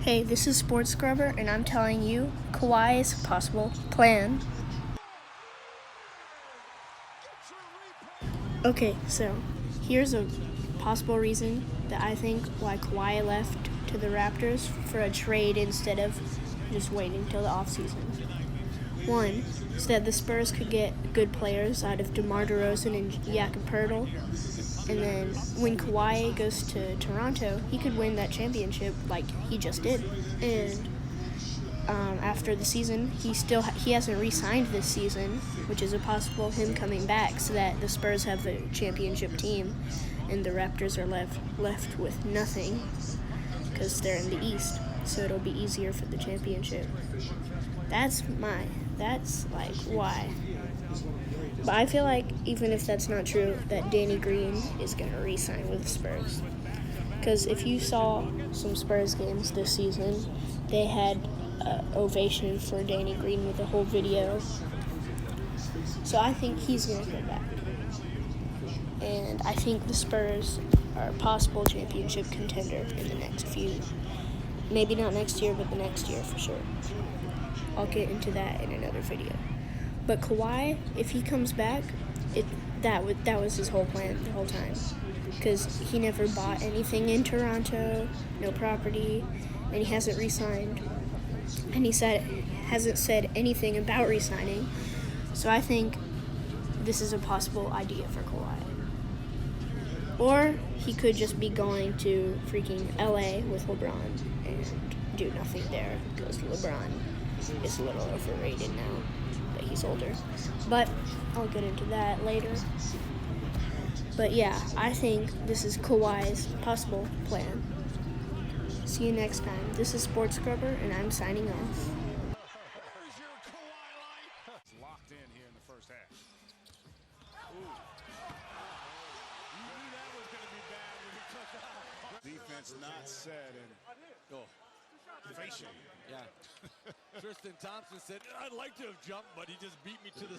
Hey, this is Sports Scrubber, and I'm telling you Kawhi's possible plan. Okay, so here's a possible reason that I think why Kawhi left to the Raptors for a trade instead of just waiting till the offseason. One is that the Spurs could get good players out of DeMar DeRozan and Jakob Poeltl, and then when Kawhi goes to Toronto, he could win that championship like he just did. And after the season, he hasn't re-signed this season, which is a possible him coming back, so that the Spurs have a championship team, and the Raptors are left with nothing because they're in the East. So it'll be easier for the championship. That's like why. But I feel like even if that's not true, that Danny Green is gonna re-sign with the Spurs. Because if you saw some Spurs games this season, they had ovation for Danny Green with a whole video. So I think he's going to come back. And I think the Spurs are a possible championship contender in the next few. Maybe not next year, but the next year for sure. I'll get into that in another video. But Kawhi, if he comes back, that was his whole plan the whole time. Because he never bought anything in Toronto, no property, and he hasn't re-signed. And he hasn't said anything about re-signing. So I think this is a possible idea for Kawhi. Or he could just be going to freaking LA with LeBron and do nothing there because LeBron is a little overrated now that he's older. But I'll get into that later. But yeah, I think this is Kawhi's possible plan. See you next time. This is Sports Scrubber, and I'm signing off. Locked in here in the first half. Defense not set and facial. Yeah. Tristan Thompson said, I'd like to have jumped, but he just beat me to the